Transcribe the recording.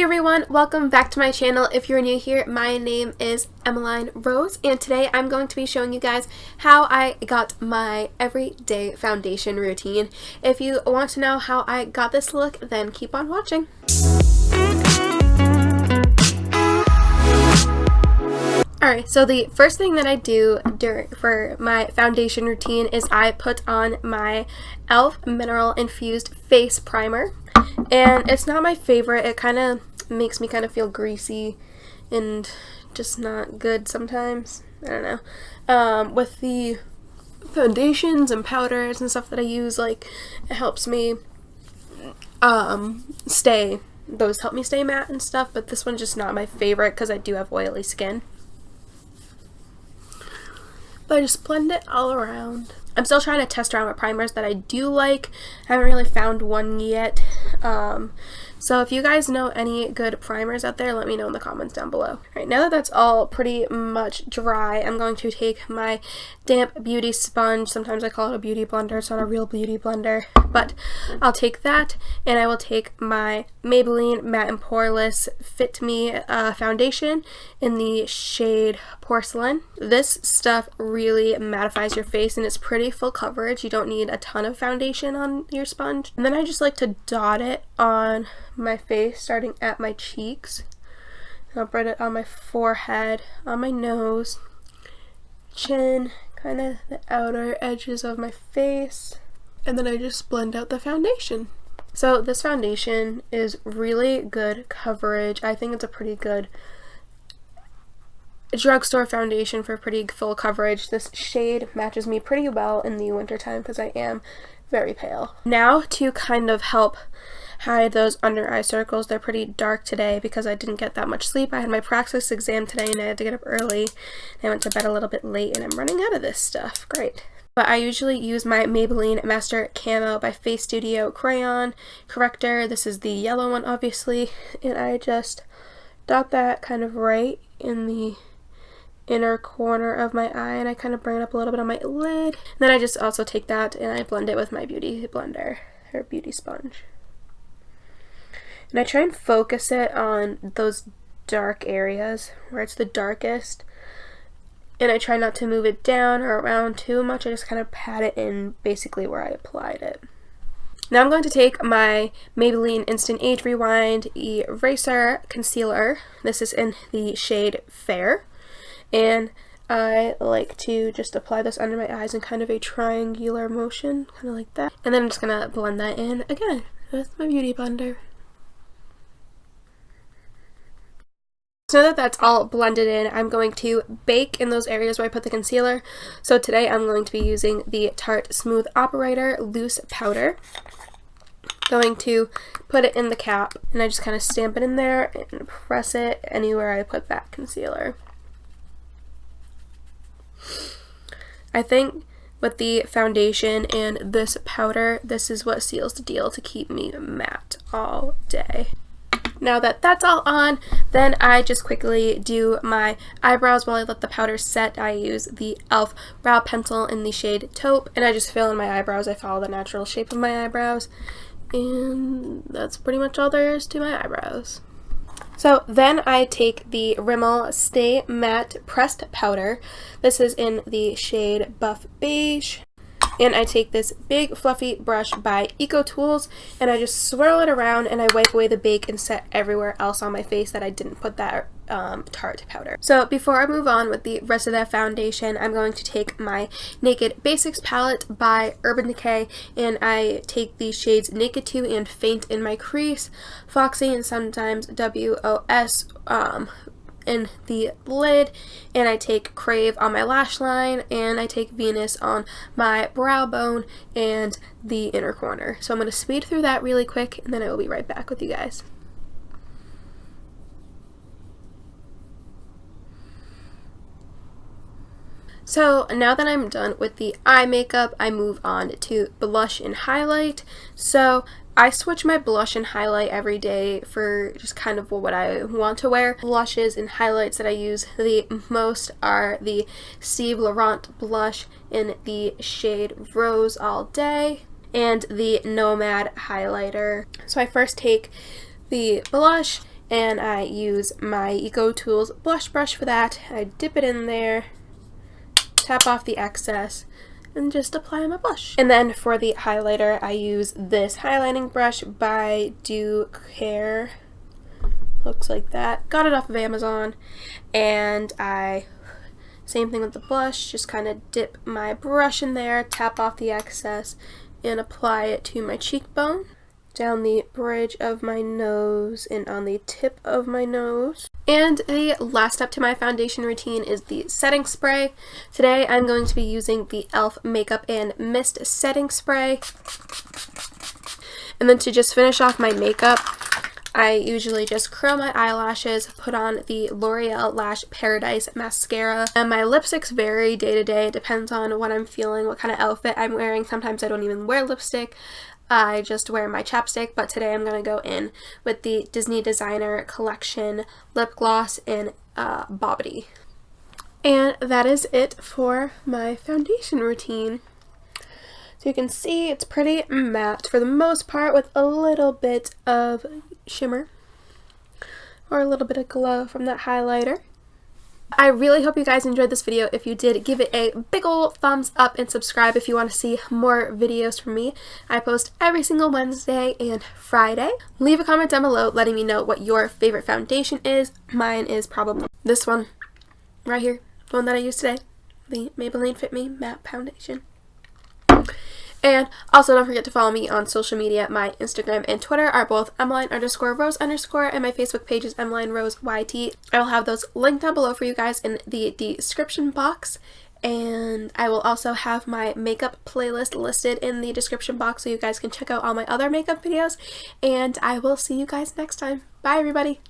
everyone, welcome back to my channel. If you're new here, my name is Emmeline Rose, and today I'm going to be showing you guys how I got my everyday foundation routine. If you want to know how I got this look, then keep on watching. Alright, so the first thing that I do for my foundation routine is I put on my e.l.f. Mineral Infused Face Primer. And it's not my favorite. It kind of makes me kind of feel greasy and just not good sometimes. I don't know. With the foundations and powders and stuff that I use, like, it helps me those help me stay matte and stuff, but this one's just not my favorite because I do have oily skin. But I just blend it all around. I'm still trying to test around with primers that I do like. I haven't really found one yet. So if you guys know any good primers out there, let me know in the comments down below. Alright, now that that's all pretty much dry, I'm going to take my damp beauty sponge. Sometimes I call it a beauty blender. It's not a real beauty blender, but I'll take that, and I will take my Maybelline Matte and Poreless Fit Me foundation in the shade Porcelain. This stuff really mattifies your face, and it's pretty full coverage. You don't need a ton of foundation on your sponge. And then I just like to dot it on my face, starting at my cheeks. And I'll spread it on my forehead, on my nose, chin, kind of the outer edges of my face, and then I just blend out the foundation. So this foundation is really good coverage. I think it's a pretty good drugstore foundation for pretty full coverage. This shade matches me pretty well in the wintertime because I am very pale. Now, to kind of help hide those under eye circles, they're pretty dark today because I didn't get that much sleep. I had my praxis exam today and I had to get up early. I went to bed a little bit late and I'm running out of this stuff. Great. But I usually use my Maybelline Master Camo by Face Studio Crayon Corrector. This is the yellow one, obviously, and I just dot that kind of right in the inner corner of my eye, and I kind of bring it up a little bit on my lid. And then I just also take that and I blend it with my beauty blender, or beauty sponge. And I try and focus it on those dark areas where it's the darkest. And I try not to move it down or around too much. I just kind of pat it in basically where I applied it. Now I'm going to take my Maybelline Instant Age Rewind Eraser Concealer. This is in the shade Fair. And I like to just apply this under my eyes in kind of a triangular motion, kind of like that. And then I'm just going to blend that in again with my beauty blender. So now that that's all blended in, I'm going to bake in those areas where I put the concealer. So today I'm going to be using the Tarte Smooth Operator Loose Powder. Going to put it in the cap, and I just kind of stamp it in there and press it anywhere I put that concealer. I think with the foundation and this powder, this is what seals the deal to keep me matte all day. Now that that's all on, then I just quickly do my eyebrows while I let the powder set. I use the e.l.f. brow pencil in the shade Taupe, and I just fill in my eyebrows. I follow the natural shape of my eyebrows, and that's pretty much all there is to my eyebrows. So then I take the Rimmel Stay Matte Pressed Powder. This is in the shade Buff Beige. And I take this big fluffy brush by EcoTools and I just swirl it around and I wipe away the bake and set everywhere else on my face that I didn't put that Tarte powder. So before I move on with the rest of that foundation, I'm going to take my Naked Basics palette by Urban Decay, and I take the shades Naked 2 and Faint in my crease, Foxy and sometimes WOS in the lid, and I take Crave on my lash line, and I take Venus on my brow bone and the inner corner. So I'm going to speed through that really quick, and then I will be right back with you guys. So now that I'm done with the eye makeup, I move on to blush and highlight. So I switch my blush and highlight every day for just kind of what I want to wear. Blushes and highlights that I use the most are the Steve Laurent blush in the shade Rose All Day and the Nomad highlighter. So I first take the blush and I use my Eco Tools blush brush for that. I dip it in there, tap off the excess, and just apply my blush. And then for the highlighter, I use this highlighting brush by Do Care. Looks like that. Got it off of Amazon, and same thing with the blush, just kind of dip my brush in there, tap off the excess, and apply it to my cheekbone, down the bridge of my nose, and on the tip of my nose. And the last step to my foundation routine is the setting spray. Today I'm going to be using the e.l.f. Makeup and Mist Setting Spray. And then to just finish off my makeup, I usually just curl my eyelashes, put on the L'Oreal Lash Paradise mascara, and my lipsticks vary day to day. It depends on what I'm feeling, what kind of outfit I'm wearing. Sometimes I don't even wear lipstick. I just wear my chapstick, but today I'm going to go in with the Disney Designer Collection lip gloss in Bobbity. And that is it for my foundation routine. So you can see it's pretty matte for the most part, with a little bit of shimmer or a little bit of glow from that highlighter. I really hope you guys enjoyed this video. If you did, give it a big ol' thumbs up and subscribe if you want to see more videos from me. I post every single Wednesday and Friday. Leave a comment down below letting me know what your favorite foundation is. Mine is probably this one right here, the one that I used today, the Maybelline Fit Me Matte Foundation. And also don't forget to follow me on social media. My Instagram and Twitter are both Emmeline_Rose_, and my Facebook page is EmmelineRoseYT. I will have those linked down below for you guys in the description box. And I will also have my makeup playlist listed in the description box so you guys can check out all my other makeup videos. And I will see you guys next time. Bye everybody!